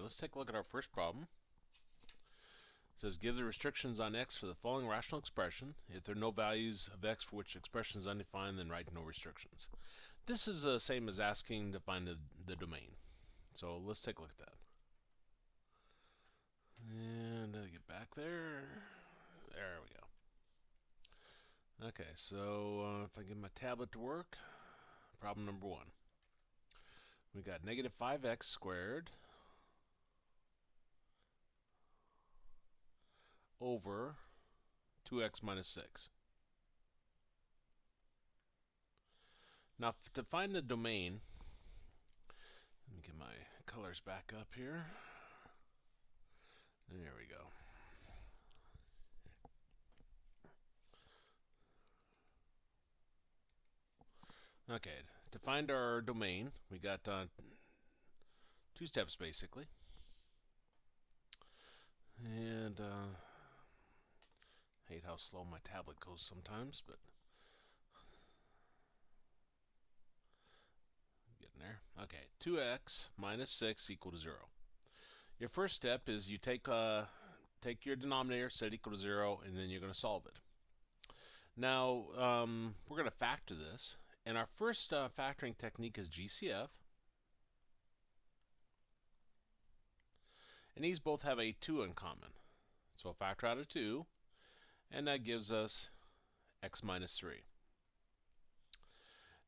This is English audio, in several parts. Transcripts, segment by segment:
let's take a look at our first problem. It says give the restrictions on x for the following rational expression. If there are no values of x for which expression is undefined, then write no restrictions. This is the same as asking to find the domain. So let's take a look at that. And get back there. There we go. Okay, so if I get my tablet to work, problem number 1. We got negative 5x squared over 2x minus 6. Now to find the domain, let me get my colors back up here. There we go. Okay, to find our domain, we got 2 steps basically. And hate how slow my tablet goes sometimes, but getting there. Okay, 2x minus 6 equal to 0. Your first step is you take your denominator, set it equal to 0, and then you're going to solve it. Now, we're going to factor this, and our first factoring technique is GCF. And these both have a 2 in common. So I'll factor out a 2, and that gives us x minus 3.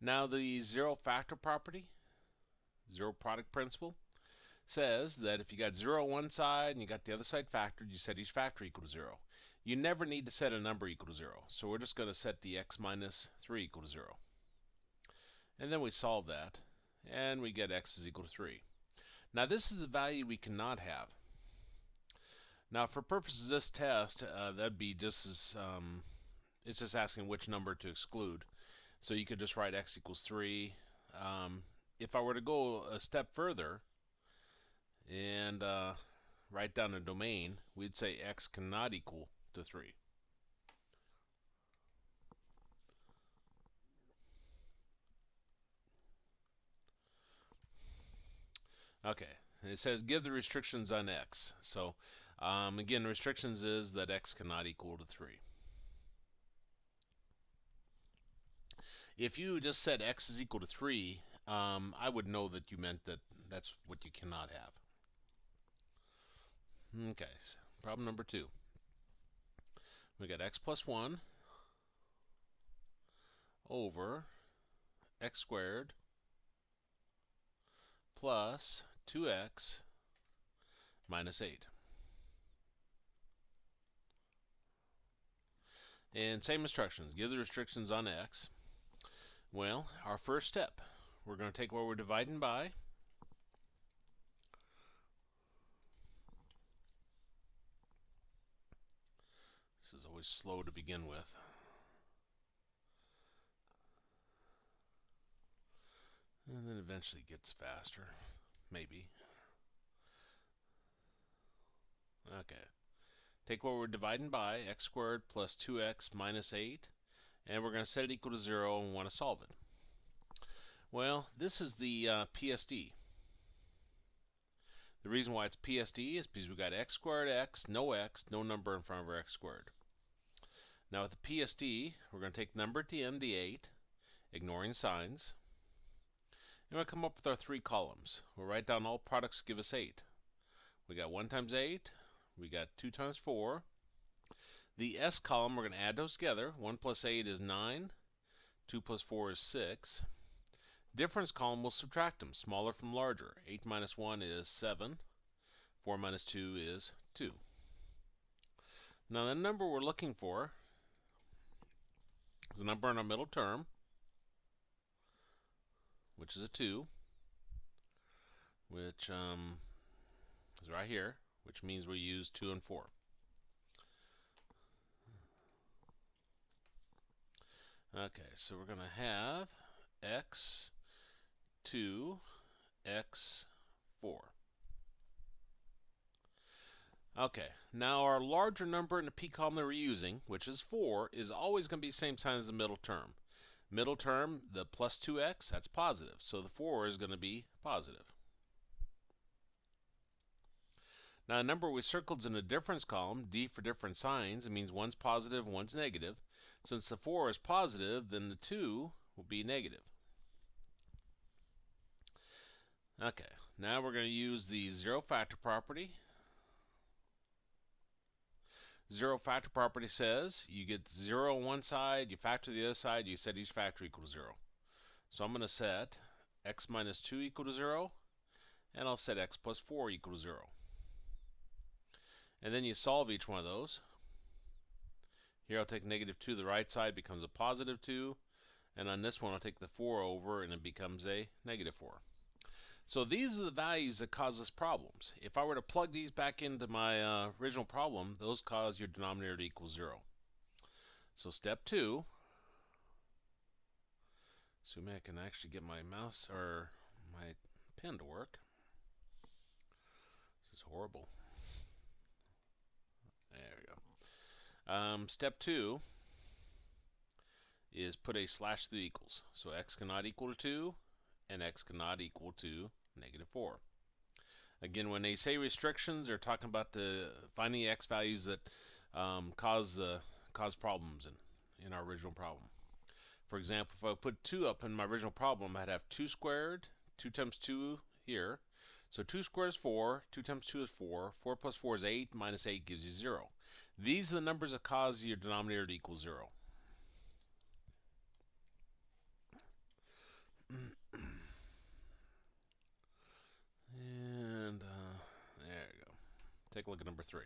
Now the zero factor property, zero product principle, says that if you got 0 on one side and you got the other side factored, you set each factor equal to 0. You never need to set a number equal to 0. So we're just going to set the x minus 3 equal to 0. And then we solve that, and we get x is equal to 3. Now this is the value we cannot have. Now for purposes of this test, that'd be just as, it's just asking which number to exclude. So you could just write x equals 3. If I were to go a step further and write down a domain, we'd say x cannot equal to 3. Okay, it says give the restrictions on x. So again, restrictions is that x cannot equal to 3. If you just said x is equal to 3, I would know that you meant that that's what you cannot have. Okay, so problem number 2. We got x plus 1 over x squared plus 2x minus 8. And same instructions. Give the restrictions on x. Well, our first step, we're going to take what we're dividing by. This is always slow to begin with. And then eventually gets faster. Maybe. Okay. Take what we're dividing by, x squared plus 2x minus 8. And we're going to set it equal to 0 and we want to solve it. Well, this is the PSD. The reason why it's PSD is because we got x squared x, no number in front of our x squared. Now with the PSD, we're going to take number at the end, the 8, ignoring signs. And we'll come up with our 3 columns. We'll write down all products give us 8. We got 1 times 8. We got 2 times 4. The S column, we're going to add those together. 1 plus 8 is 9. 2 plus 4 is 6. Difference column, we'll subtract them. Smaller from larger. 8 minus 1 is 7. 4 minus 2 is 2. Now the number we're looking for is a number in our middle term, which is a 2, which is right here, which means we use 2 and 4. Okay, so we're going to have x2, x4. Okay, now our larger number in the p column that we're using, which is 4, is always going to be the same sign as the middle term. Middle term, the plus 2x, that's positive. So the 4 is going to be positive. Now, a number with circles in a difference column, D for different signs, it means one's positive, one's negative. Since the 4 is positive, then the 2 will be negative. Okay, now we're going to use the zero factor property. Zero factor property says you get 0 on one side, you factor the other side, you set each factor equal to 0. So I'm going to set x minus 2 equal to 0, and I'll set x plus 4 equal to 0. And then you solve each one of those. Here I'll take negative 2 to the right side, becomes a positive 2. And on this one I'll take the 4 over and it becomes a negative 4. So these are the values that cause us problems. If I were to plug these back into my original problem, those cause your denominator to equal 0. So step 2, assuming I can actually get my mouse or my pen to work. This is horrible. There we go. Step 2 is put a slash through equals. So x cannot equal to 2, and x cannot equal to negative 4. Again, when they say restrictions, they're talking about finding x values that cause problems in our original problem. For example, if I put 2 up in my original problem, I'd have 2 squared, 2 times 2 here. So 2 squared is 4, 2 times 2 is 4, 4 plus 4 is 8, minus 8 gives you 0. These are the numbers that cause your denominator to equal 0. And there you go. Take a look at number 3.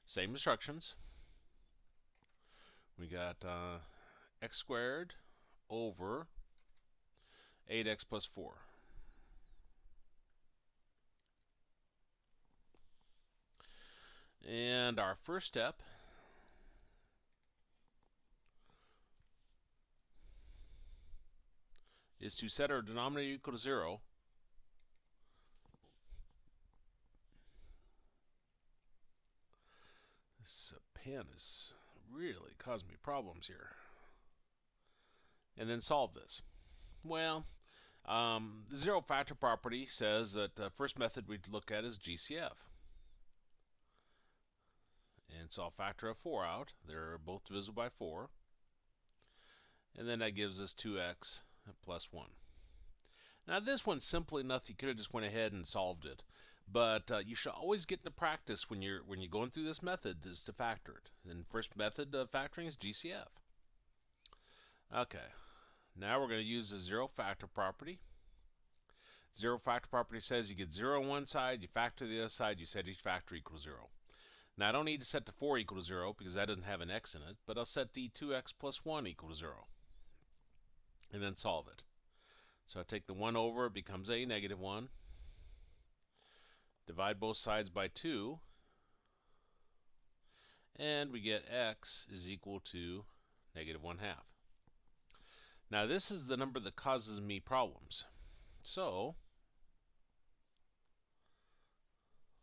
Same instructions. We got x squared over 8x plus 4. And our first step is to set our denominator equal to 0. This pen is really causing me problems here. And then solve this. Well, the zero factor property says that the first method we'd look at is GCF. And so I'll factor a 4 out. They're both divisible by 4. And then that gives us 2x plus 1. Now this one's simple enough you could have just went ahead and solved it. But you should always get into practice when you're going through this method is to factor it. And first method of factoring is GCF. Okay. Now we're going to use the zero factor property. Zero factor property says you get 0 on one side, you factor the other side, you set each factor equal to 0. Now I don't need to set the 4 equal to 0 because that doesn't have an x in it, but I'll set the 2x plus 1 equal to 0. And then solve it. So I take the 1 over, it becomes a negative 1. Divide both sides by 2. And we get x is equal to negative 1/2. Now this is the number that causes me problems. So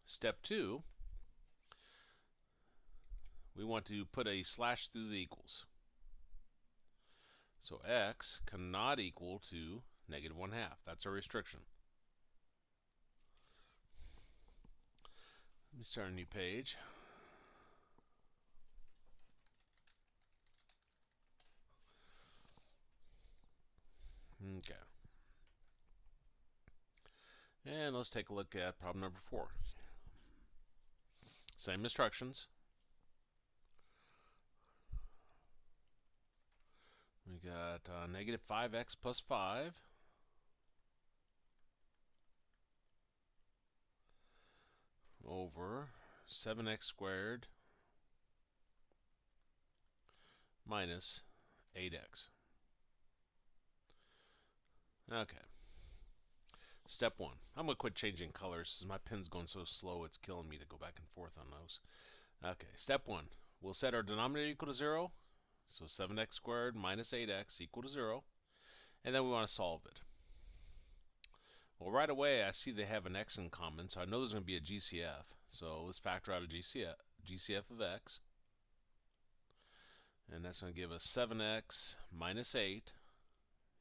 step 2, we want to put a slash through the equals. So x cannot equal to negative 1/2. That's our restriction. Let me start a new page. Okay. And let's take a look at problem number 4. Same instructions. We got negative 5x plus 5 over 7x squared minus 8x. Okay. Step 1. I'm going to quit changing colors because my pen's going so slow it's killing me to go back and forth on those. Okay. Step 1. We'll set our denominator equal to 0. So 7x squared minus 8x equal to 0. And then we want to solve it. Well, right away I see they have an x in common, so I know there's going to be a GCF. So let's factor out a GCF of x. And that's going to give us 7x minus 8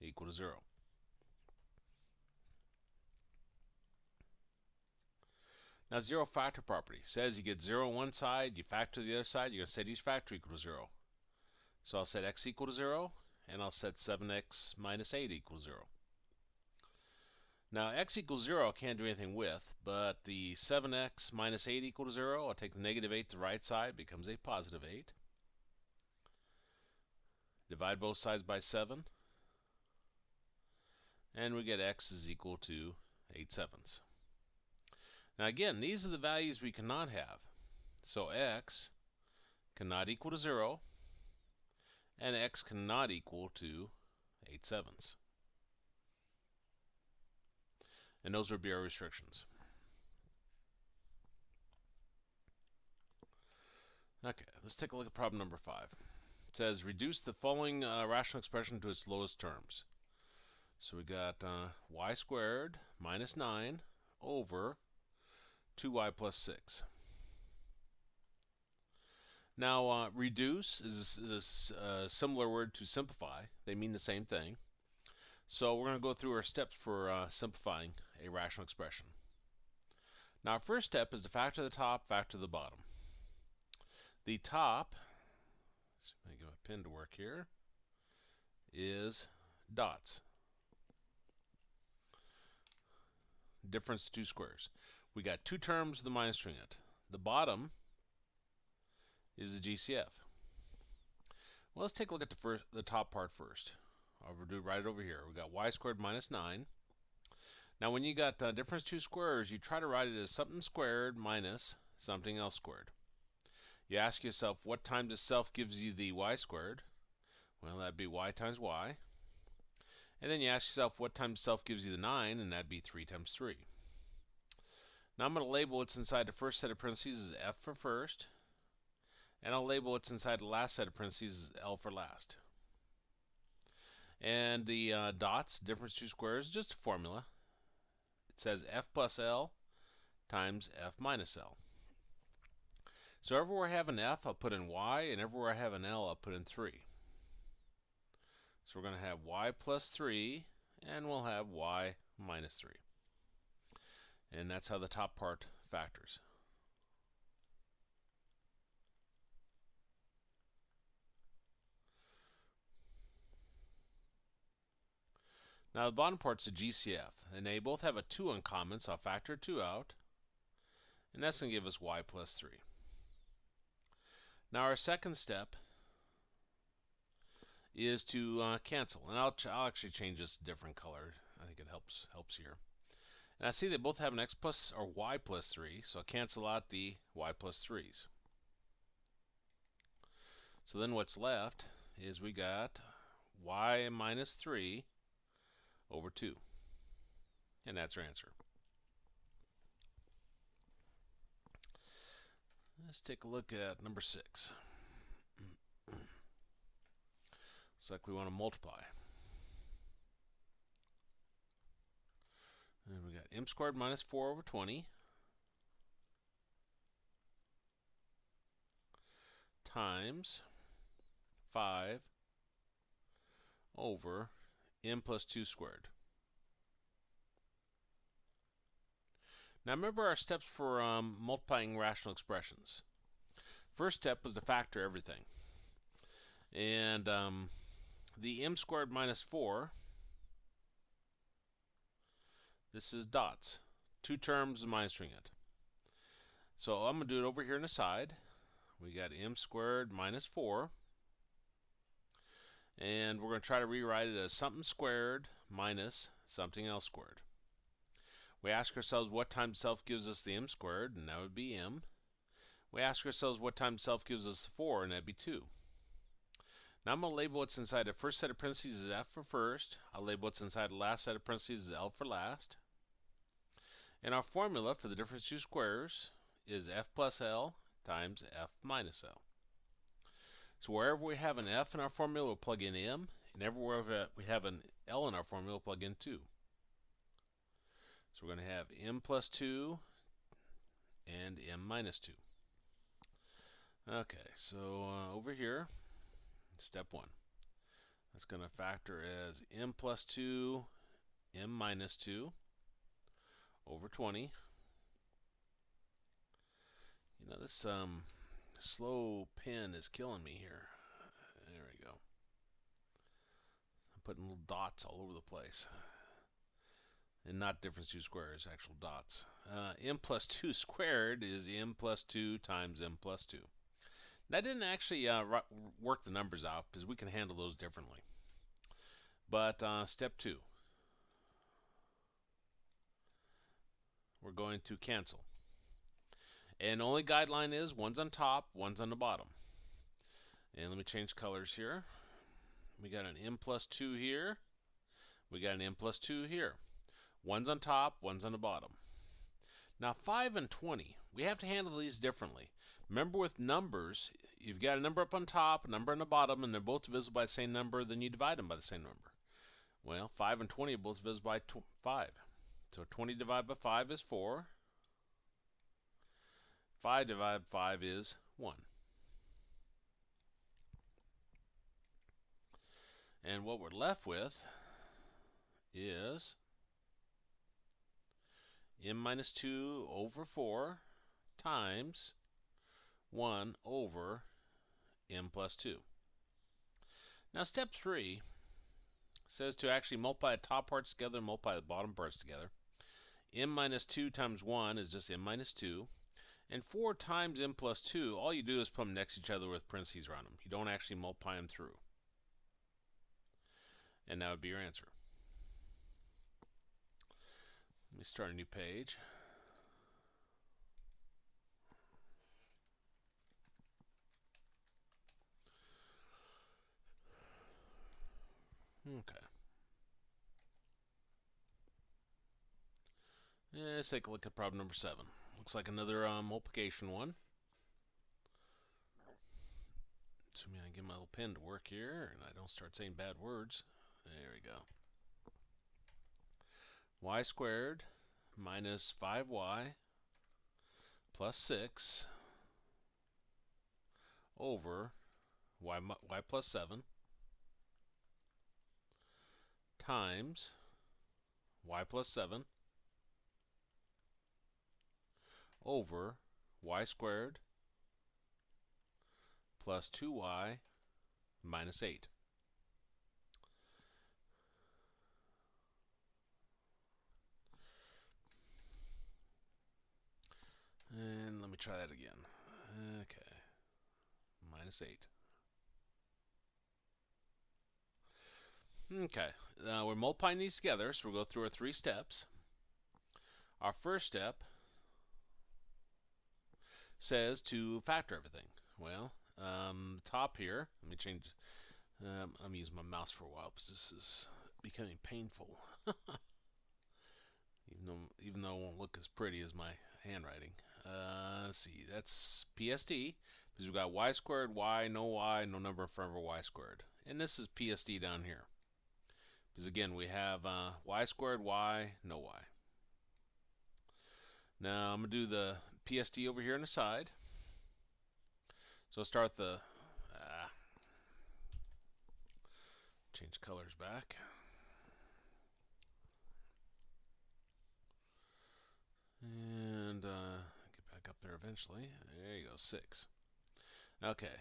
equal to 0. Now, zero factor property says you get 0 on one side, you factor the other side, you're going to set each factor equal to 0. So I'll set x equal to 0, and I'll set 7x minus 8 equals 0. Now, x equals 0 I can't do anything with, but the 7x minus 8 equal to 0, I'll take the negative 8 to the right side, becomes a positive 8. Divide both sides by 7, and we get x is equal to 8 sevenths. Now again, these are the values we cannot have. So x cannot equal to 0, and x cannot equal to 8 sevenths. And those would be our restrictions. Okay, let's take a look at problem number 5. It says, reduce the following rational expression to its lowest terms. So we got y squared minus 9 over 2y plus 6. Now, reduce is a similar word to simplify. They mean the same thing. So we're going to go through our steps for simplifying a rational expression. Now, our first step is to factor the top, factor the bottom. The top, let's see if I can get my pen to work here, is dots. Difference to two squares. We got two terms with the minus string in it. The bottom is the GCF. Well, let's take a look at the top part first. I'll do it right over here. We got y squared minus 9. Now, when you got difference two squares, you try to write it as something squared minus something else squared. You ask yourself, what times itself gives you the y squared? Well, that'd be y times y. And then you ask yourself, what times itself gives you the 9? And that'd be 3 times 3. Now I'm going to label what's inside the first set of parentheses as f for first. And I'll label what's inside the last set of parentheses as L for last. And the dots, difference two squares, is just a formula. It says f plus L times f minus L. So everywhere I have an f, I'll put in y, and everywhere I have an L, I'll put in 3. So we're going to have y plus 3, and we'll have y minus 3. And that's how the top part factors. Now the bottom part's a GCF, and they both have a 2 in common, so I'll factor 2 out, and that's going to give us y plus 3. Now our second step is to cancel, and I'll actually change this to a different color. I think it helps here. And I see they both have an x plus or y plus 3, so I'll cancel out the y plus 3's. So then what's left is we got y minus 3 over 2. And that's our answer. Let's take a look at number 6. Looks like we want to multiply. And we got m squared minus 4 over 20 times 5 over m plus 2 squared. Now remember our steps for multiplying rational expressions. First step was to factor everything. And the m squared minus 4, this is dots. Two terms with minus string it. So I'm going to do it over here on the side. We got m squared minus 4. And we're going to try to rewrite it as something squared minus something else squared. We ask ourselves what times self gives us the m squared, and that would be m. We ask ourselves what times self gives us 4, and that'd be 2. Now I'm going to label what's inside the first set of parentheses as f for first. I'll label what's inside the last set of parentheses as L for last. And our formula for the difference two squares is f plus L times f minus L. So wherever we have an f in our formula, we'll plug in m, and everywhere we have an L in our formula, we'll plug in 2. So we're going to have m plus 2 and m minus 2. Okay, so over here, step 1. That's going to factor as m plus 2, m minus 2 over 20. Now this slow pen is killing me here. There we go. I'm putting little dots all over the place. And not difference 2 squares, actual dots. M plus 2 squared is m plus 2 times m plus 2. That didn't actually work the numbers out because we can handle those differently. But step 2. We're going to cancel. And only guideline is one's on top, one's on the bottom. And let me change colors here. We got an m plus 2 here. We got an m plus 2 here. One's on top, one's on the bottom. Now 5 and 20, we have to handle these differently. Remember with numbers, you've got a number up on top, a number on the bottom, and they're both divisible by the same number, then you divide them by the same number. Well, 5 and 20 are both divisible by 5. So 20 divided by 5 is 4. 5 divided by 5 is 1. And what we're left with is m minus 2 over 4 times 1 over m plus 2. Now step 3 says to actually multiply the top parts together and multiply the bottom parts together. M minus 2 times 1 is just m minus 2. And 4 times m plus 2, all you do is put them next to each other with parentheses around them. You don't actually multiply them through. And that would be your answer. Let me start a new page. Okay. Let's take a look at problem number 7. Looks like another multiplication one. Assuming I get my little pen to work here and I don't start saying bad words. There we go. Y squared minus 5y plus 6 over y plus 7 times y plus 7 over y squared plus 2y minus 8. And let me try that again. Okay. Minus 8. Okay. Now we're multiplying these together, so we'll go through our 3 steps. Our first step says to factor everything. Well, top here, let me change. I'm using my mouse for a while because this is becoming painful. even though it won't look as pretty as my handwriting. Let's see, that's PSD, because we've got y squared, no number in front of a y squared. And this is PSD down here. Because again, we have y squared, no y. Now I'm going to do the PSD over here on the side. So I'll start the, change colors back. And get back up there eventually. There you go, 6. Okay.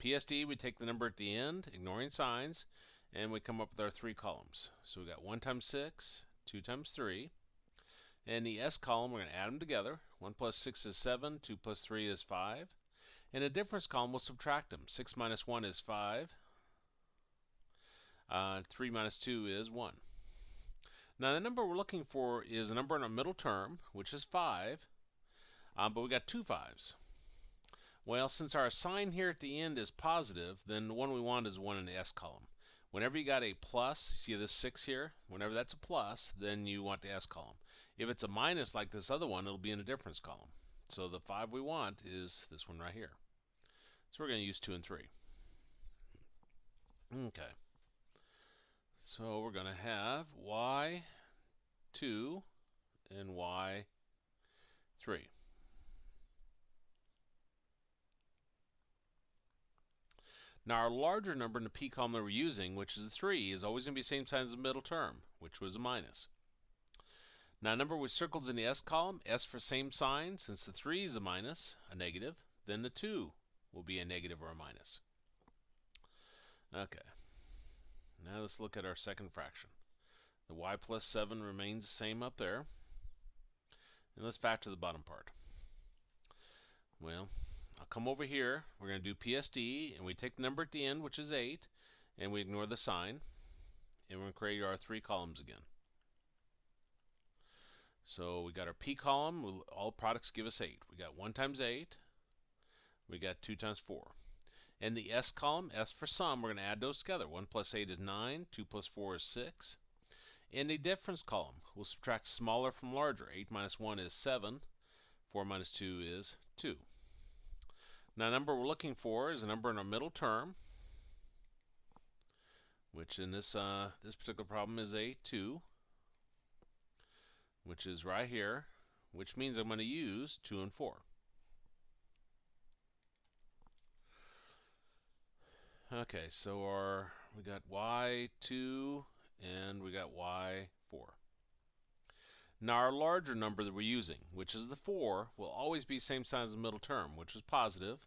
PSD, we take the number at the end, ignoring signs, and we come up with our 3 columns. So we got 1 times 6, 2 times 3. And the S column, we're going to add them together. 1 plus 6 is 7, 2 plus 3 is 5. And the difference column, we'll subtract them. 6 minus 1 is 5. 3 minus 2 is 1. Now the number we're looking for is a number in our middle term, which is 5, but we got 2 5s. Well, since our sign here at the end is positive, then the one we want is 1 in the S column. Whenever you got a plus, you see this 6 here, whenever that's a plus, then you want the S column. If it's a minus like this other one, it'll be in a difference column. So the 5 we want is this one right here. So we're going to use 2 and 3. Okay. So we're going to have y2 and y3. Now our larger number in the P column that we're using, which is 3, is always going to be the same sign as the middle term, which was a minus. Now, a number with circles in the S column, S for same sign. Since the 3 is a minus, a negative, then the 2 will be a negative or a minus. Okay. Now let's look at our second fraction. The y plus 7 remains the same up there. And let's factor the bottom part. Well, I'll come over here. We're going to do PSD, and we take the number at the end, which is 8, and we ignore the sign. And we're going to create our 3 columns again. So we got our P column. All products give us 8. We got 1 times 8. We got 2 times 4. And the S column, S for sum, we're going to add those together. 1 plus 8 is 9. 2 plus 4 is 6. In the difference column, we'll subtract smaller from larger. 8 minus 1 is 7. 4 minus 2 is 2. Now, the number we're looking for is a number in our middle term, which in this particular problem is a 2, which is right here, which means I'm going to use 2 and 4. Okay, so we got y2 and we got y4. Now our larger number that we're using, which is the 4, will always be same sign as the middle term, which is positive.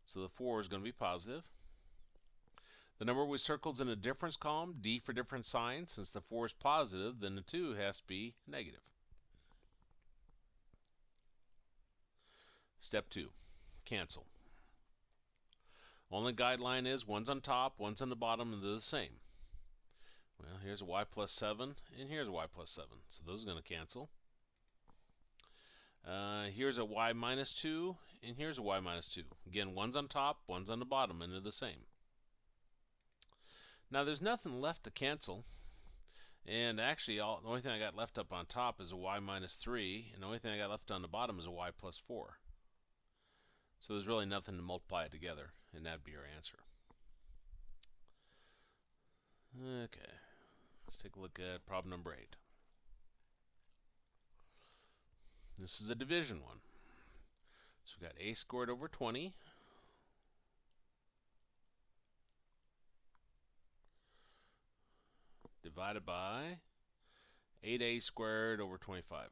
So the 4 is going to be positive. The number with circles in a difference column, D for different sign. Since the 4 is positive, then the 2 has to be negative. Step 2, cancel. Only guideline is one's on top, one's on the bottom, and they're the same. Well, here's a y plus 7, and here's a y plus 7. So those are going to cancel. Here's a y minus 2, and here's a y minus 2. Again, one's on top, one's on the bottom, and they're the same. Now, there's nothing left to cancel. And actually, the only thing I got left up on top is a y minus 3, and the only thing I got left on the bottom is a y plus 4. So there's really nothing to multiply it together, and that'd be your answer. Okay, let's take a look at problem number 8. This is a division one. So we got a squared over 20 divided by 8a squared over 25.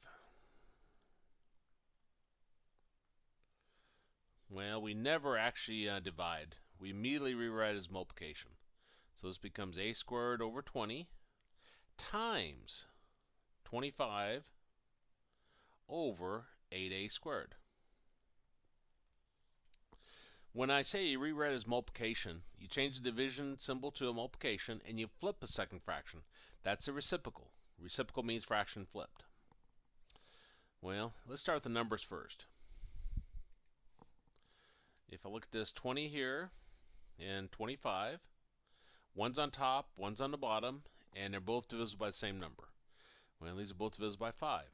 Well, we never actually divide. We immediately rewrite as multiplication. So this becomes a squared over 20 times 25 over 8a squared. When I say you rewrite as multiplication, you change the division symbol to a multiplication and you flip a second fraction. That's a reciprocal. Reciprocal means fraction flipped. Well, let's start with the numbers first. If I look at this 20 here and 25, one's on top, one's on the bottom, and they're both divisible by the same number. Well, these are both divisible by 5.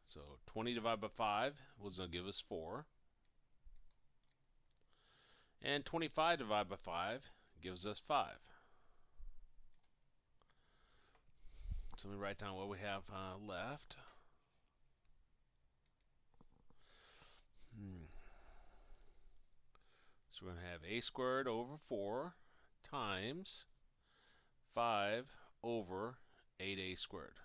So 20 divided by 5 was going to give us 4. And 25 divided by 5 gives us 5. So let me write down what we have left. So we're going to have a squared over 4 times 5 over 8a squared.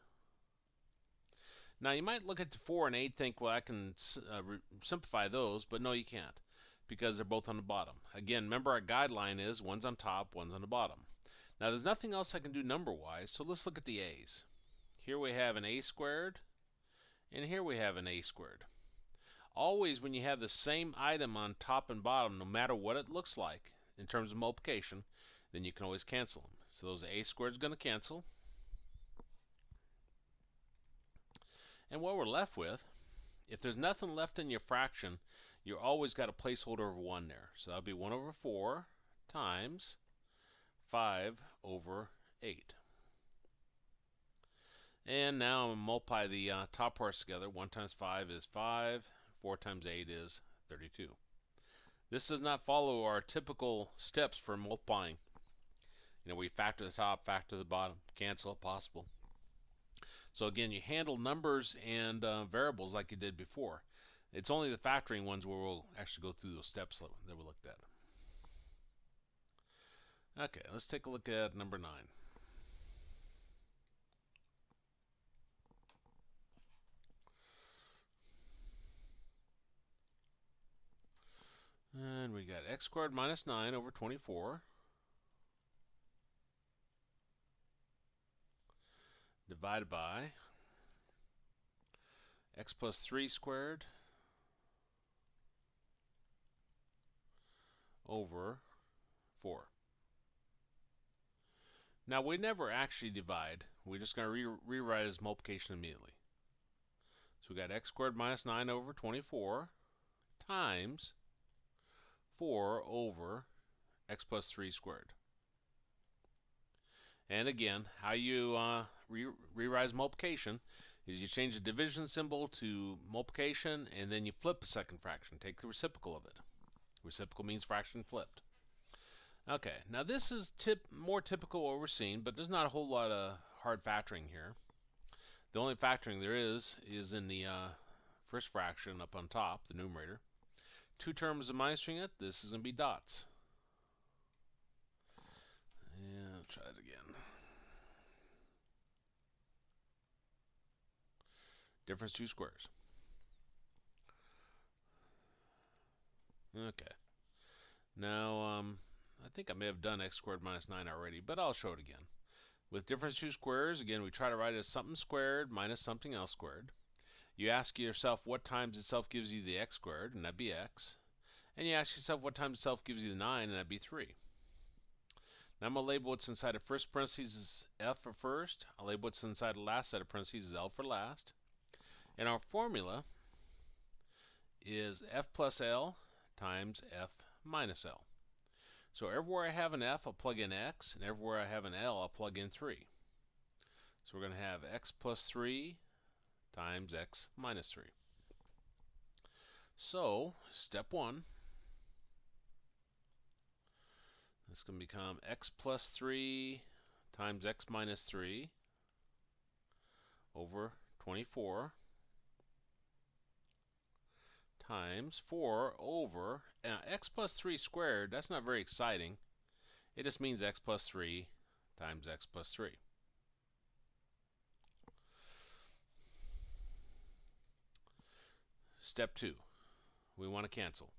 Now you might look at the 4 and 8 think, well, I can simplify those, but no, you can't, because they're both on the bottom. Again, remember our guideline is one's on top, one's on the bottom. Now there's nothing else I can do number-wise, so let's look at the a's. Here we have an a squared, and here we have an a squared. Always when you have the same item on top and bottom, no matter what it looks like in terms of multiplication, then you can always cancel them. So those a squared is going to cancel. And what we're left with, if there's nothing left in your fraction, you always got a placeholder of 1 there. So that'll be 1 over 4 times 5 over 8. And now I'm going to multiply the top parts together. 1 times 5 is 5. 4 times 8 is 32. This does not follow our typical steps for multiplying. You know, we factor the top, factor the bottom, cancel if possible. So again, you handle numbers and variables like you did before. It's only the factoring ones where we'll actually go through those steps that we looked at. Okay, let's take a look at number 9. x squared minus 9 over 24 divided by x plus 3 squared over 4. Now we never actually divide. We're just going to rewrite it as multiplication immediately. So we got x squared minus 9 over 24 times 4 over x plus 3 squared. And again, how you rewrite as multiplication is you change the division symbol to multiplication, and then you flip a second fraction. Take the reciprocal of it. Reciprocal means fraction flipped. Okay, now this is more typical what we're seeing, but there's not a whole lot of hard factoring here. The only factoring there is in the first fraction up on top, the numerator. Two terms of minusing it, this is going to be dots. And I'll try it again. Difference 2 squares. Okay. Now, I think I may have done x squared minus 9 already, but I'll show it again. With difference 2 squares, again, we try to write it as something squared minus something else squared. You ask yourself what times itself gives you the x squared, and that'd be x. And you ask yourself what times itself gives you the 9, and that'd be 3. Now I'm going to label what's inside of first parentheses as f for first. I'll label what's inside the last set of parentheses as l for last. And our formula is f plus l times f minus l. So everywhere I have an f, I'll plug in x, and everywhere I have an l, I'll plug in 3. So we're going to have x plus 3 times x minus 3. So, step 1, this is going to become x plus 3 times x minus 3 over 24 times 4 over x plus 3 squared. That's not very exciting. It just means x plus 3 times x plus 3. Step 2, we want to cancel.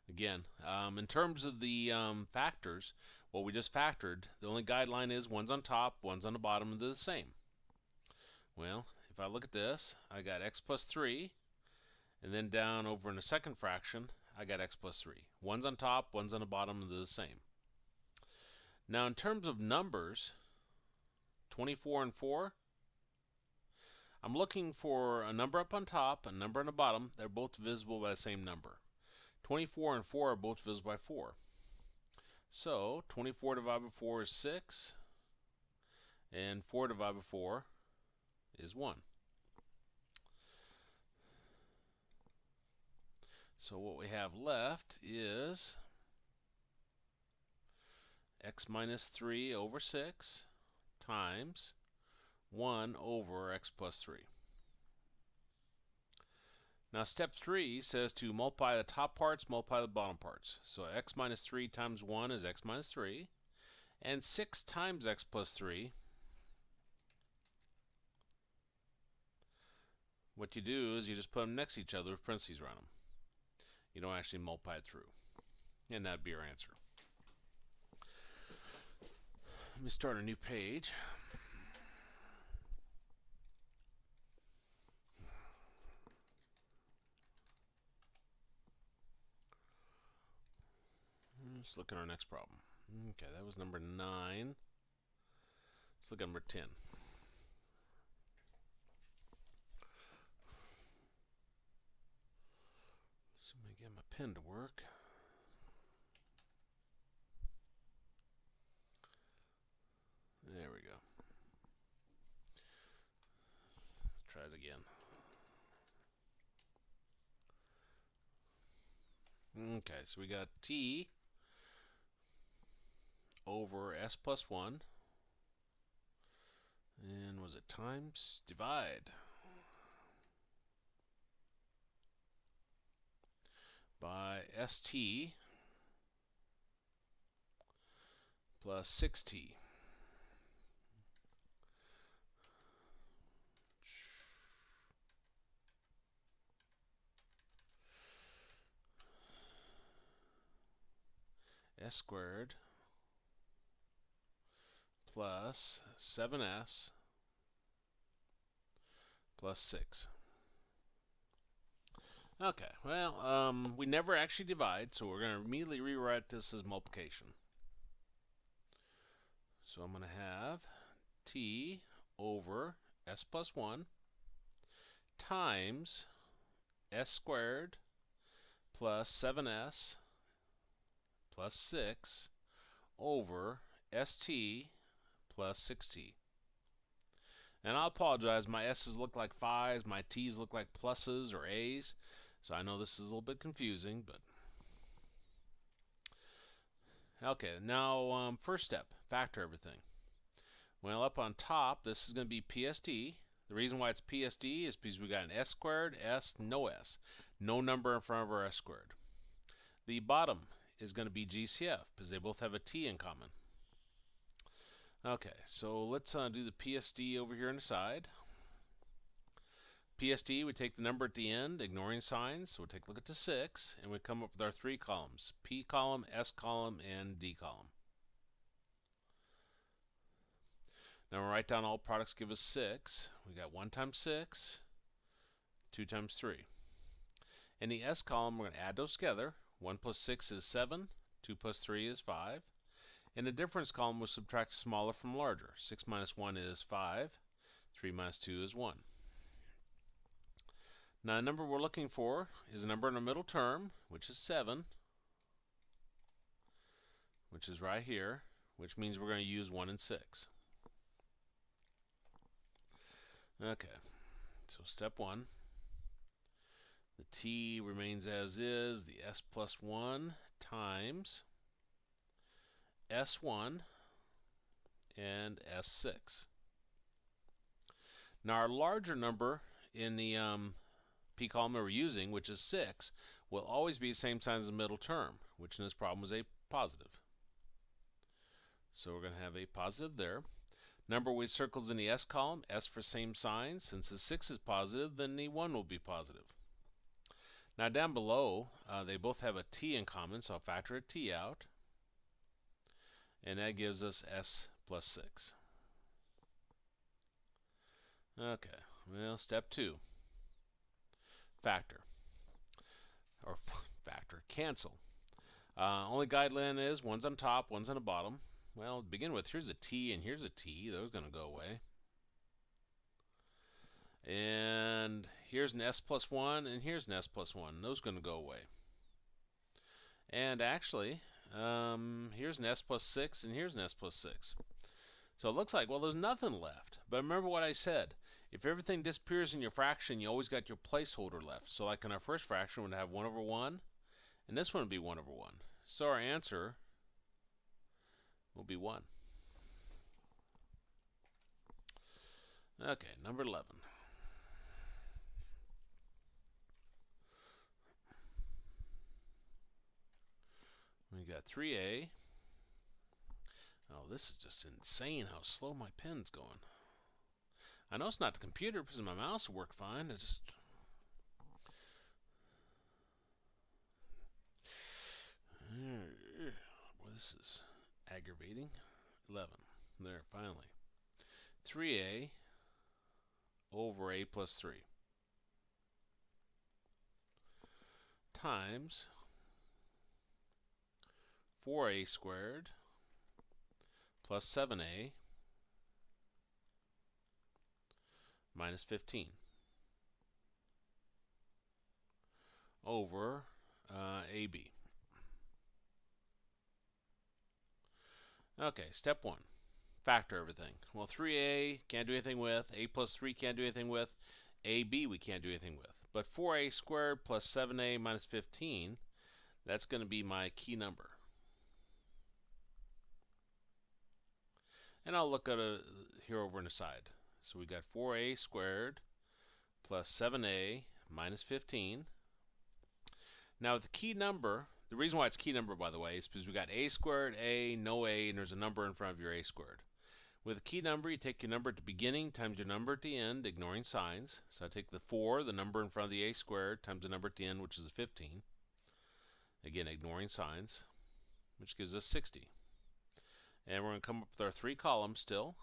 Again, in terms of the factors, what we just factored, the only guideline is one's on top, one's on the bottom, and they're the same. Well, if I look at this, I got x plus 3, and then down over in the second fraction, I got x plus 3. One's on top, one's on the bottom, and they're the same. Now, in terms of numbers, 24 and 4, I'm looking for a number up on top, a number on the bottom. They're both divisible by the same number. 24 and 4 are both divisible by 4. So, 24 divided by 4 is 6, and 4 divided by 4 is 1. So what we have left is x minus 3 over 6 times 1 over x plus 3. Now step 3 says to multiply the top parts, multiply the bottom parts. So x minus 3 times 1 is x minus 3, and 6 times x plus 3, what you do is you just put them next to each other with parentheses around them. You don't actually multiply it through. And that'd be your answer. Let me start a new page. Let's look at our next problem. Okay, that was number 9. Let's look at number 10. So let me get my pen to work. There we go. Let's try it again. Okay, so we got t over s plus 1, and was it times? Divide by st plus 6t. s squared plus 7s plus 6. Okay, well, we never actually divide, so we're going to immediately rewrite this as multiplication. So I'm going to have t over s plus 1 times s squared plus 7s plus 6 over st plus 6t. And I apologize, my s's look like 5's, my t's look like pluses or a's, so I know this is a little bit confusing, but okay, now first step, factor everything. Well, up on top, this is going to be PSD. The reason why it's PSD is because we got an s squared, s, no s. No number in front of our s squared. The bottom is going to be GCF because they both have a t in common. Okay, so let's do the PSD over here on the side. PSD, we take the number at the end, ignoring signs, so we'll take a look at the 6, and we come up with our 3 columns, P column, S column, and D column. Now we'll write down all products give us 6. We got 1 times 6, 2 times 3. In the S column, we're going to add those together. 1 plus 6 is 7, 2 plus 3 is 5. In the difference column, we'll subtract smaller from larger. 6 minus 1 is 5, 3 minus 2 is 1. Now the number we're looking for is a number in the middle term, which is 7, which is right here, which means we're going to use 1 and 6. Okay, so step 1, the t remains as is, the s plus 1 times s1 and s6. Now our larger number in the P column that we're using, which is 6, will always be the same sign as the middle term, which in this problem was a positive. So we're going to have a positive there. Number with circles in the S column, S for same sign. Since the 6 is positive, then the 1 will be positive. Now down below, they both have a t in common, so I'll factor a t out. And that gives us S plus 6. Okay, well, step 2. Factor. Or factor, cancel. Only guideline is one's on top, one's on the bottom. Well, to begin with, here's a t and here's a t. Those are going to go away. And here's an s plus 1 and here's an s plus 1. Those are going to go away. And actually, here's an s plus 6 and here's an s plus 6. So it looks like, well, there's nothing left. But remember what I said. If everything disappears in your fraction, you always got your placeholder left. So like in our first fraction, we'd have 1 over 1. And this one would be 1 over 1. So our answer will be 1. Okay, number 11. We got 3a. Oh, this is just insane how slow my pen's going. I know it's not the computer because my mouse will work fine. It just... Boy, this is aggravating. 11. There, finally. 3a over a plus 3 times 4a squared plus 7a minus 15 over ab. Okay, step 1. Factor everything. Well, 3a can't do anything with, a plus 3 can't do anything with, ab we can't do anything with. But 4a squared plus 7a minus 15, that's going to be my key number. And I'll look at it here over on the side. So we got 4a squared plus 7a minus 15. Now the key number, the reason why it's key number, by the way, is because we got a squared, a, no a, and there's a number in front of your a squared. With a key number, you take your number at the beginning times your number at the end, ignoring signs. So I take the 4, the number in front of the a squared, times the number at the end, which is 15. Again, ignoring signs. which gives us 60. And we're going to come up with our 3 columns still,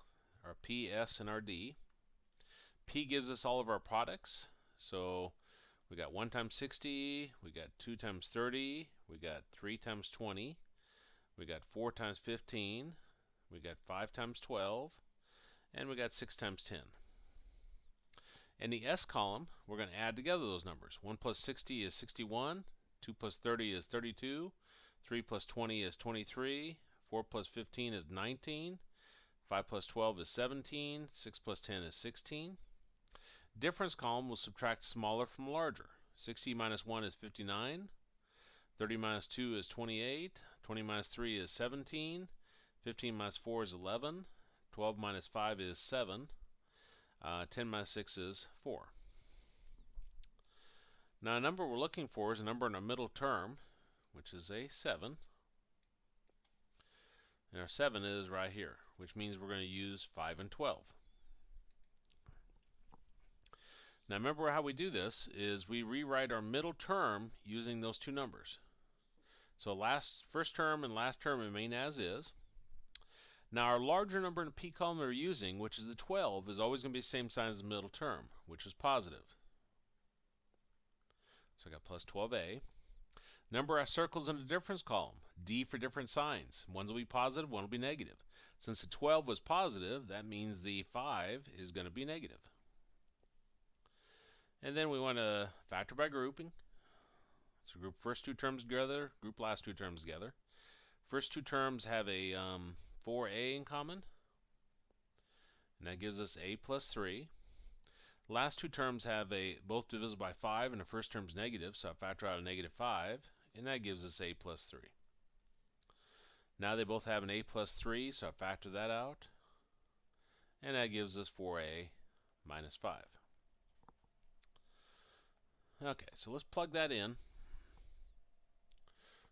our P, S, and our D. P gives us all of our products. So we got 1 times 60, we got 2 times 30, we got 3 times 20, we got 4 times 15, we got 5 times 12, and we got 6 times 10. In the S column, we're going to add together those numbers. 1 plus 60 is 61, 2 plus 30 is 32, 3 plus 20 is 23, 4 plus 15 is 19, 5 plus 12 is 17, 6 plus 10 is 16. Difference column will subtract smaller from larger. 60 minus 1 is 59, 30 minus 2 is 28, 20 minus 3 is 17, 15 minus 4 is 11, 12 minus 5 is 7, 10 minus 6 is 4. Now, a number we're looking for is a number in our middle term, which is a 7. And our 7 is right here, which means we're going to use 5 and 12. Now, remember how we do this is we rewrite our middle term using those two numbers. So first term and last term remain as is. Now, our larger number in the P column we're using, which is the 12, is always going to be the same sign as the middle term, which is positive. So I got plus 12a. Number our circles in the difference column, D for different signs. One will be positive, one will be negative. Since the 12 was positive, that means the 5 is going to be negative. And then we want to factor by grouping. So group first 2 terms together, group last 2 terms together. First 2 terms have a 4a in common, and that gives us a plus 3. Last 2 terms have both divisible by 5, and the first term's negative, so I factor out a negative 5, and that gives us a plus 3. Now they both have an a plus 3, so I factor that out, and that gives us 4a minus 5. Okay, so let's plug that in.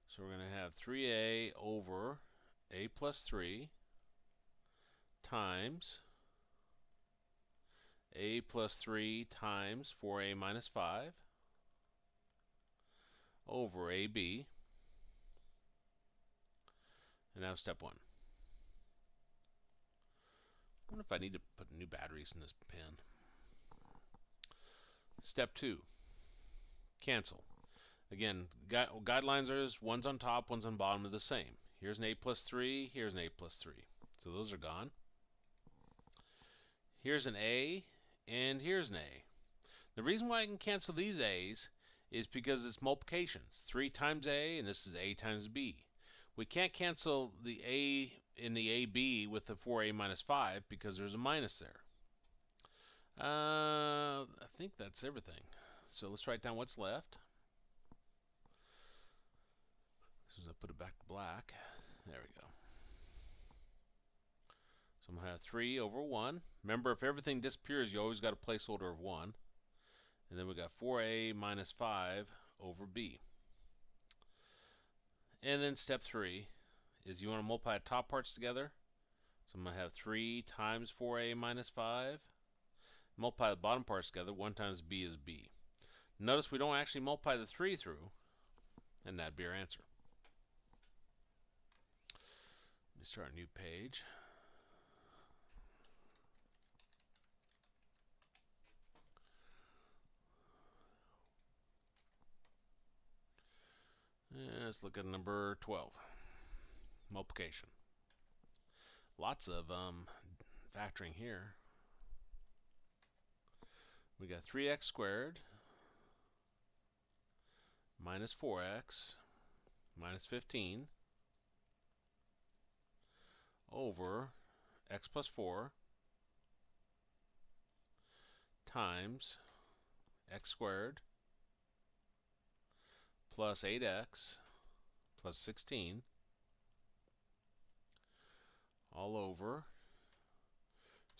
So we're going to have 3a over a plus 3 times a plus 3 times 4a minus 5 over ab. And now step 1. I wonder if I need to put new batteries in this pen. Step 2. Cancel. Again, guidelines are one's on top, one's on bottom are the same. Here's an a plus 3, here's an a plus 3. So those are gone. Here's an a, and here's an a. The reason why I can cancel these a's is because it's multiplications. 3 times a, and this is a times b. We can't cancel the a in the ab with the 4a minus 5 because there's a minus there. I think that's everything. So let's write down what's left. As soon as I put it back to black. There we go. So I'm going to have 3 over 1. Remember, if everything disappears, you always got a placeholder of 1. And then we got 4a minus 5 over b. And then step 3 is you want to multiply the top parts together. So I'm going to have 3 times 4a minus 5. Multiply the bottom parts together. 1 times b is b. Notice we don't actually multiply the 3 through, and that'd be our answer. Let me start a new page. And let's look at number 12. Multiplication. Lots of factoring here. We got 3x squared minus 4x minus 15 over x plus 4 times x squared plus 8x plus 16 all over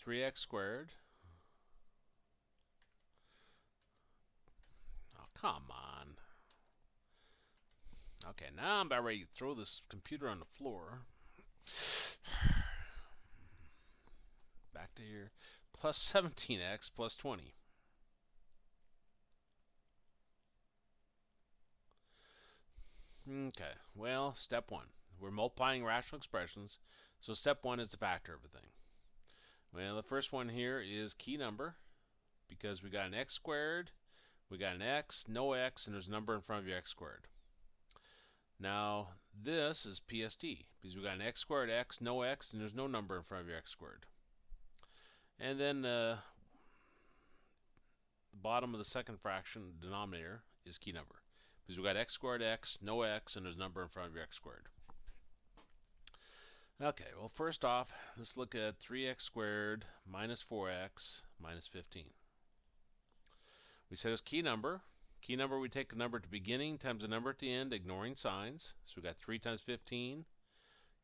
3x squared. Oh, come on. Okay, now I'm about ready to throw this computer on the floor. Back to here. Plus 17x plus 20. Okay, well, step 1. we're multiplying rational expressions, so step 1 is to factor everything. Well, the first one here is key number, because we got an x squared, we got an x, no x, and there's a number in front of your x squared. Now, this is PSD, because we got an x squared, x, no x, and there's no number in front of your x squared. And then the bottom of the second fraction, denominator, is key number, because we got x squared, x, no x, and there's a number in front of your x squared. Okay, well, first off, let's look at 3x squared minus 4x minus 15. We said it's key number. Key number, we take the number at the beginning times the number at the end, ignoring signs. So we got 3 times 15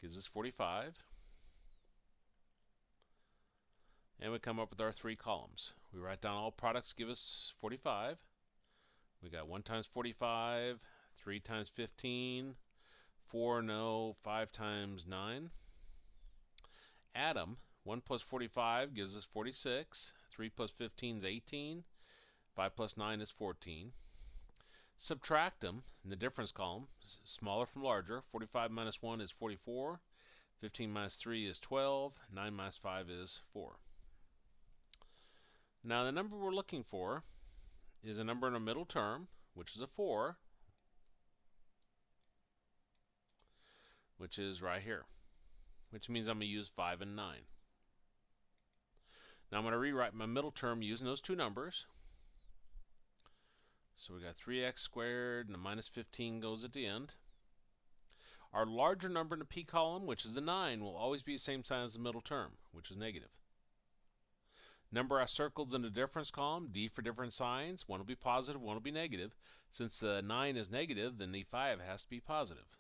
gives us 45. And we come up with our 3 columns. We write down all products give us 45. We got 1 times 45, 3 times 15, 4 no, 5 times 9. Add them. 1 plus 45 gives us 46. 3 plus 15 is 18. 5 plus 9 is 14. Subtract them in the difference column, smaller from larger. 45 minus 1 is 44. 15 minus 3 is 12. 9 minus 5 is 4. Now the number we're looking for is a number in a middle term, which is a 4, which is right here, which means I'm going to use 5 and 9. Now I'm going to rewrite my middle term using those two numbers. So we got 3x squared, and the minus 15 goes at the end. Our larger number in the p column, which is a 9, will always be the same sign as the middle term, which is negative. Number I circled in the difference column, D for different signs. One will be positive, one will be negative. Since the 9 is negative, then the 5 has to be positive.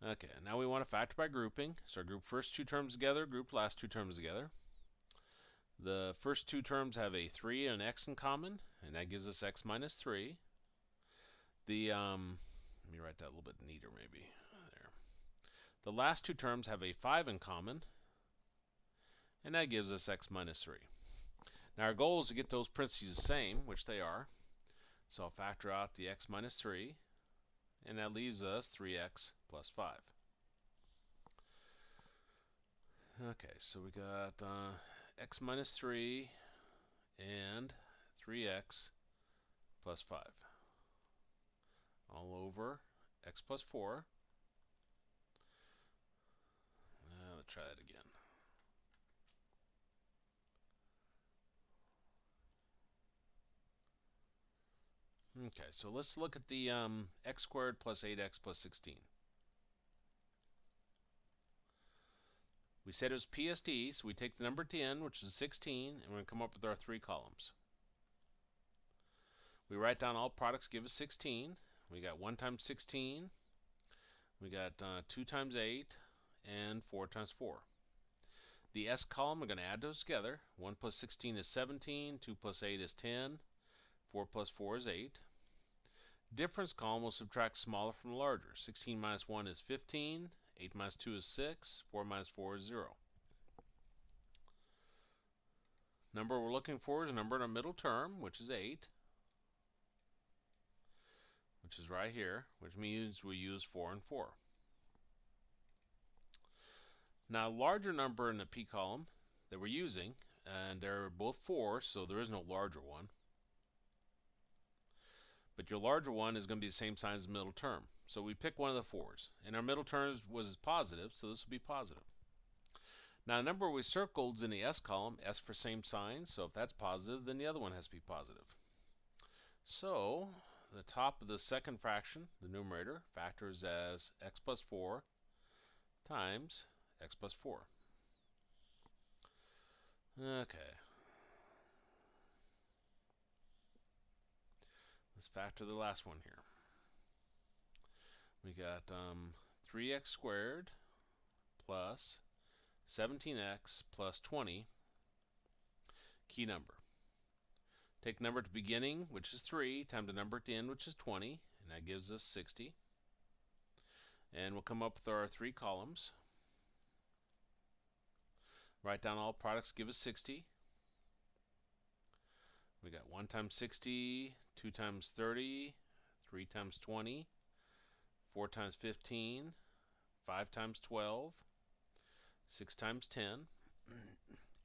Okay, now we want to factor by grouping. So group first 2 terms together, group last 2 terms together. The first 2 terms have a 3 and an x in common, and that gives us x minus 3. Let me write that a little bit neater maybe. There. The last 2 terms have a 5 in common, and that gives us x minus 3. Now our goal is to get those parentheses the same, which they are. So I'll factor out the x minus 3, and that leaves us 3x plus 5. Okay, so we got x minus 3 and 3x plus 5 all over x plus 4. Let's try that again. Okay, so let's look at the x squared plus 8x plus 16. We said it was PSD, so we take the number at the end, which is 16, and we're going to come up with our 3 columns. We write down all products give us 16. We got 1 times 16. We got 2 times 8, and 4 times 4. The S column, we're going to add those together. 1 plus 16 is 17. 2 plus 8 is 10. 4 plus 4 is 8. Difference column will subtract smaller from larger. 16 minus 1 is 15. 8 minus 2 is 6. 4 minus 4 is 0. Number we're looking for is a number in a middle term, which is 8, which is right here, which means we use 4 and 4. Now, a larger number in the P column that we're using, and they're both 4, so there is no larger one. But your larger one is going to be the same sign as the middle term. So we pick one of the 4s. And our middle term was positive, so this will be positive. Now, the number we circled is in the S column, S for same sign, so if that's positive, then the other one has to be positive. So, the top of the second fraction, the numerator, factors as x plus 4 times x plus 4. Okay. Let's factor the last one here. We got 3x squared plus 17x plus 20, key number. Take the number at the beginning, which is 3, times the number at the end, which is 20, and that gives us 60. And we'll come up with our 3 columns. Write down all products give us 60. We got 1 times 60, 2 times 30, 3 times 20, 4 times 15, 5 times 12, 6 times 10.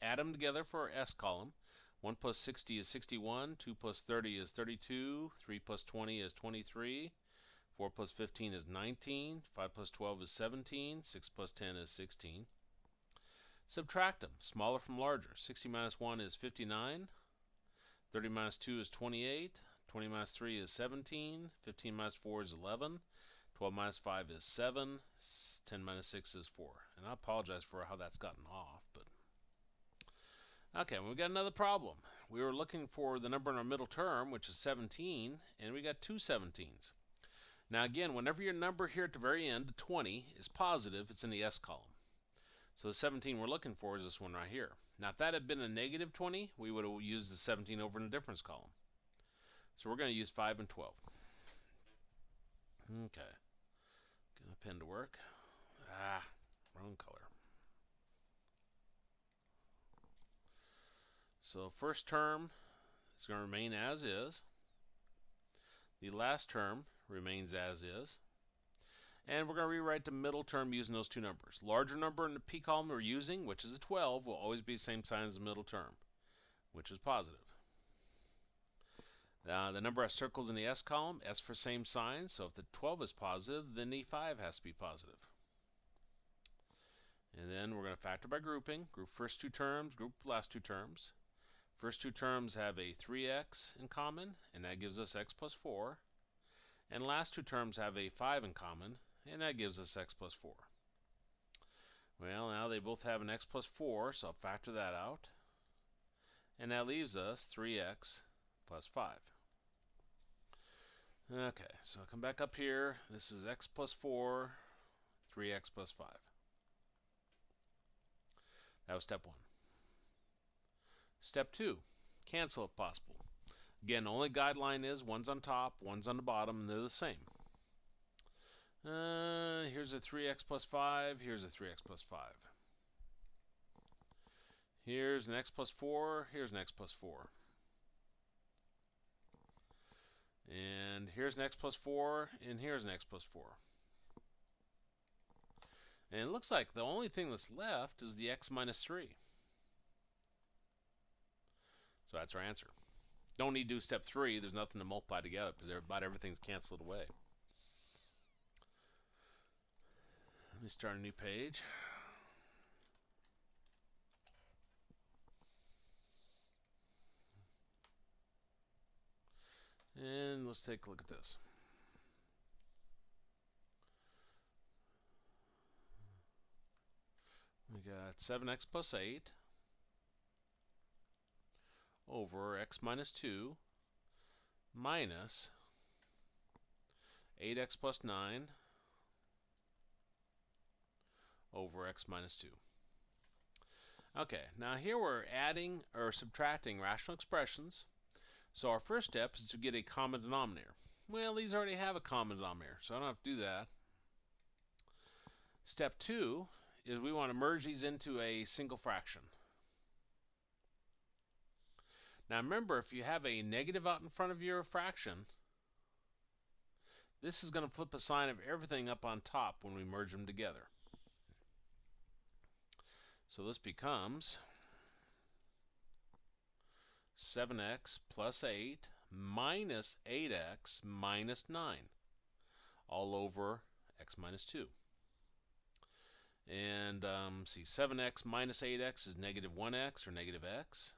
Add them together for our S column. 1 plus 60 is 61, 2 plus 30 is 32, 3 plus 20 is 23, 4 plus 15 is 19, 5 plus 12 is 17, 6 plus 10 is 16. Subtract them, smaller from larger. 60 minus 1 is 59, 30 minus 2 is 28, 20 minus 3 is 17, 15 minus 4 is 11, 12 minus 5 is 7, 10 minus 6 is 4. And I apologize for how that's gotten off, but okay, we got another problem. We were looking for the number in our middle term, which is 17, and we got two 17s. Now again, whenever your number here at the very end, 20, is positive, it's in the S column. So the 17 we're looking for is this one right here. Now if that had been a negative 20, we would have used the 17 over in the difference column. So we're going to use 5 and 12. Okay. Get a pen to work. Wrong color. So first term is going to remain as is. The last term remains as is. And we're going to rewrite the middle term using those two numbers. Larger number in the P column we're using, which is a 12, will always be the same sign as the middle term, which is positive. The number I circled in the S column, S for same sign, so if the 12 is positive, then the 5 has to be positive. And then we're going to factor by grouping. Group first two terms, group last two terms. First two terms have a 3x in common, and that gives us x plus 4. And last two terms have a 5 in common, and that gives us x plus 4. Well, now they both have an x plus 4, so I'll factor that out. And that leaves us 3x plus 5. Okay, so I'll come back up here. This is x plus 4, 3x plus 5. That was step 1. Step 2, cancel if possible. Again, the only guideline is one's on top, one's on the bottom, and they're the same. Here's a 3x plus 5, here's a 3x plus 5. Here's an x plus 4, here's an x plus 4. And here's an x plus 4, and here's an x plus 4. And it looks like the only thing that's left is the x minus 3. So that's our answer. Don't need to do step 3. There's nothing to multiply together because about everything's canceled away. Let me start a new page. And let's take a look at this. We got 7x plus 8 over x minus 2 minus 8x plus 9 over x minus 2. Okay, now here we're adding or subtracting rational expressions. So our first step is to get a common denominator. Well, these already have a common denominator, so I don't have to do that. Step 2 is we want to merge these into a single fraction. Now remember, if you have a negative out in front of your fraction, this is going to flip a sign of everything up on top when we merge them together. So this becomes 7x plus 8 minus 8x minus 9 all over x minus 2. And see, 7x minus 8x is negative 1x or negative x.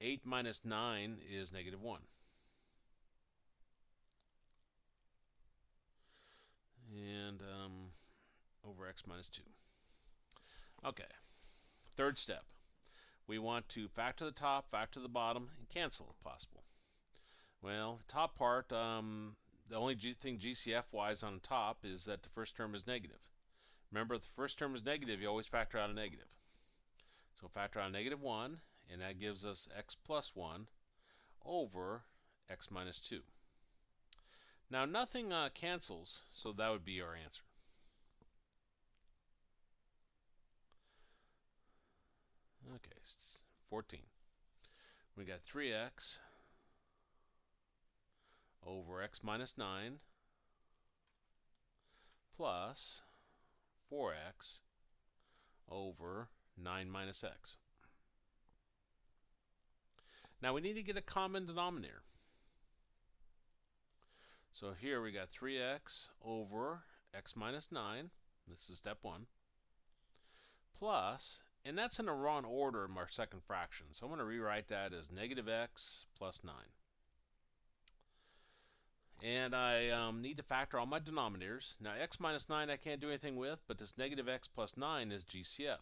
8 minus 9 is negative 1. And over x minus 2. Okay, third step. We want to factor the top, factor the bottom, and cancel if possible. Well, the top part, the only thing GCF-wise on the top is that the first term is negative. Remember, if the first term is negative, you always factor out a negative. So factor out a negative 1, and that gives us x plus 1 over x minus 2. Now, nothing cancels, so that would be our answer. Okay, 14. We got 3x over x minus 9 plus 4x over 9 minus x. Now we need to get a common denominator. So here we got 3x over x minus 9. This is step 1. Plus, and that's in the wrong order in our second fraction. So I'm going to rewrite that as negative x plus 9. And I need to factor all my denominators. Now x minus 9 I can't do anything with, but this negative x plus 9 is GCF.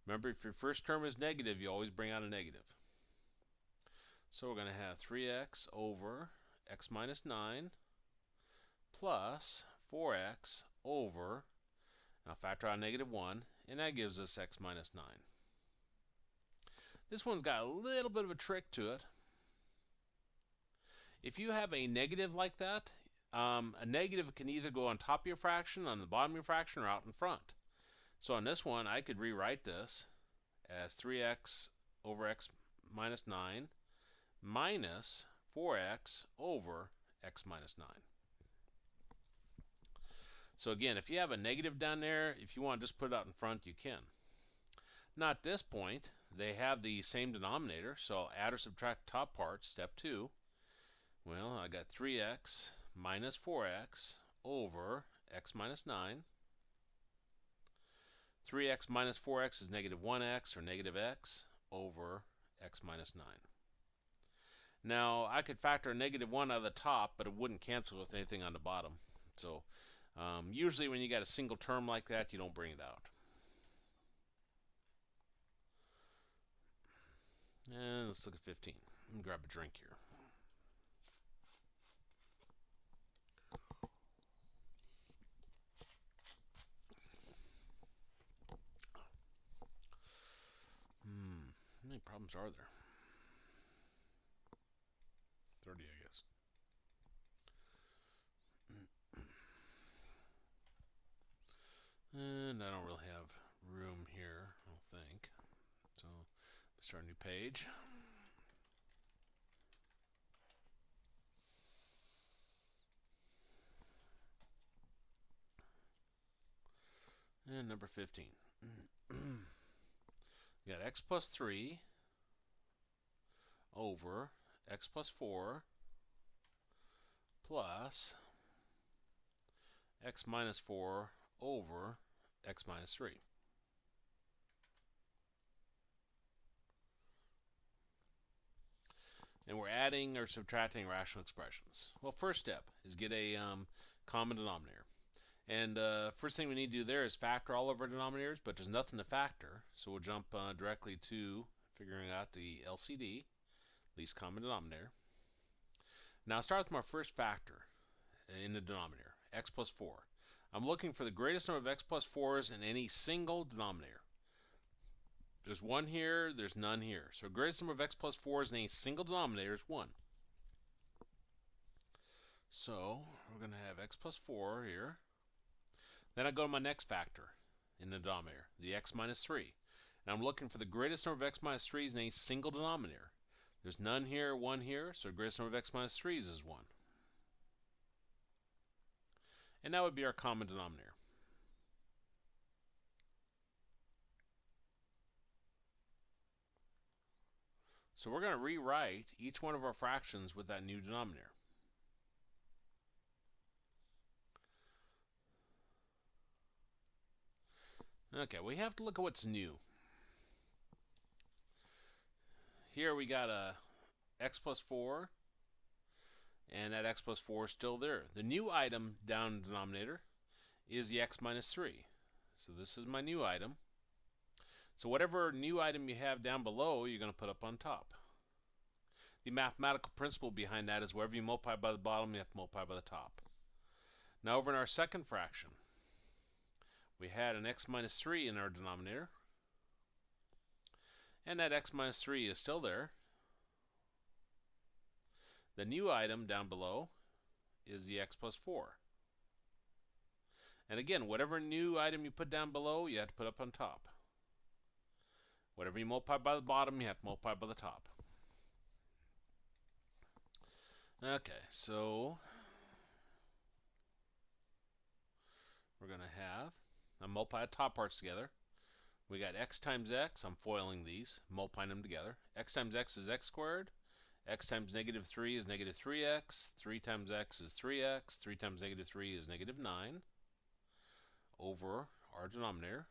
Remember, if your first term is negative, you always bring out a negative. So we're going to have 3x over x minus 9 plus 4x over, and I'll factor out negative 1, and that gives us x minus 9. This one's got a little bit of a trick to it. If you have a negative like that, a negative can either go on top of your fraction, on the bottom of your fraction, or out in front. So on this one, I could rewrite this as 3x over x minus 9 minus 4x over x minus 9. So again, if you have a negative down there, if you want to just put it out in front, you can. Now at this point, they have the same denominator, so I'll add or subtract the top part, step 2. Well, I got 3x minus 4x over x minus 9. 3x minus 4x is negative 1x, or negative x, over x minus 9. Now, I could factor a negative 1 out of the top, but it wouldn't cancel with anything on the bottom. So, usually when you got a single term like that, you don't bring it out. And let's look at 15. Let me grab a drink here. How many problems are there? 30, I guess. And I don't really have room here, I don't think. So, let's start a new page. And number 15. We got x plus 3 over x plus 4 plus x minus 4 over x minus 3. And we're adding or subtracting rational expressions. Well, first step is get a common denominator. And first thing we need to do there is factor all of our denominators, but there's nothing to factor, so we'll jump directly to figuring out the LCD, least common denominator. Now I'll start with my first factor in the denominator, x plus 4. I'm looking for the greatest number of x plus 4s in any single denominator. There's 1 here, there's none here. So greatest number of x plus 4s in any single denominator is 1. So we're going to have x plus 4 here. Then I go to my next factor in the denominator, the x minus 3. And I'm looking for the greatest number of x minus 3s in a single denominator. There's none here, 1 here, so the greatest number of x minus 3s is 1. And that would be our common denominator. So we're going to rewrite each one of our fractions with that new denominator. Okay, we have to look at what's new. Here we got a x plus 4, and that x plus 4 is still there. The new item down in the denominator is the x minus 3. So this is my new item. So whatever new item you have down below, you're going to put up on top. The mathematical principle behind that is wherever you multiply by the bottom, you have to multiply by the top. Now over in our second fraction, we had an x minus 3 in our denominator, and that x minus 3 is still there. The new item down below is the x plus 4. And again, whatever new item you put down below, you have to put up on top. Whatever you multiply by the bottom, you have to multiply by the top. Okay, so we're going to have, I multiply the top parts together. We got x times x, I'm foiling these, multiplying them together. X times x is x squared. X times negative 3 is negative 3x. 3 times x is 3x. 3 times negative 3 is negative 9 over our denominator,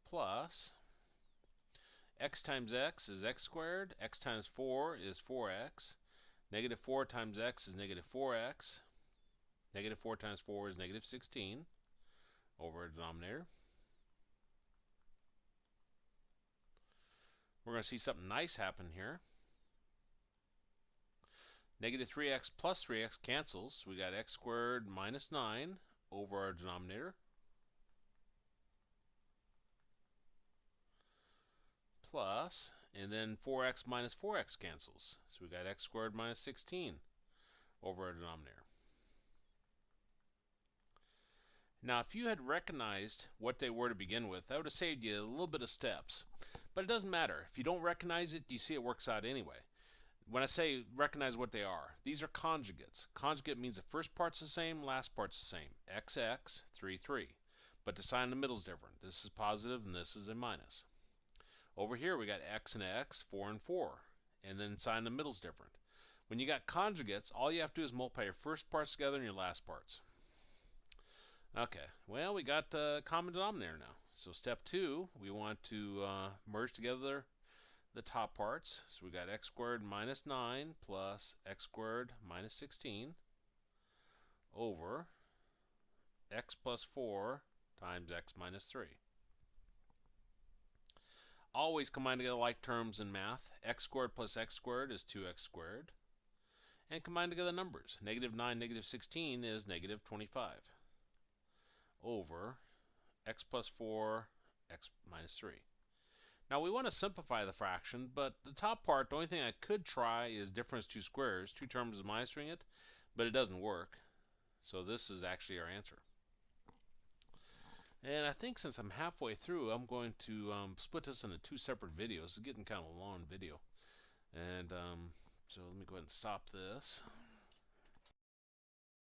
plus x times x is x squared. X times 4 is 4x. Negative 4 times x is negative 4x. Negative 4 times 4 is negative 16 over a denominator. We're going to see something nice happen here. Negative 3x plus 3x cancels. We got x squared minus 9 over our denominator, plus, and then 4x minus 4x cancels. So we got x squared minus 16 over our denominator. Now, if you had recognized what they were to begin with, that would have saved you a little bit of steps. But it doesn't matter. If you don't recognize it, you see it works out anyway. When I say recognize what they are, these are conjugates. Conjugate means the first part's the same, last part's the same. XX, 3, 3. But the sign in the middle is different. This is positive and this is a minus. Over here we got x and x, 4 and 4. And then sign in the middle is different. When you got conjugates, all you have to do is multiply your first parts together and your last parts. Okay, well, we got a common denominator now. So step 2, we want to merge together the top parts. So we got x squared minus 9 plus x squared minus 16 over x plus 4 times x minus 3. Always combine together like terms in math. X squared plus x squared is 2x squared. And combine together numbers. Negative 9, negative 16 is negative 25 over x plus 4, x minus 3. Now we want to simplify the fraction, but the top part, the only thing I could try is difference 2 squares. 2 terms is minusing it, but it doesn't work. So this is actually our answer. And I think since I'm halfway through, I'm going to split this into 2 separate videos. It's getting kind of a long video. And so let me go ahead and stop this.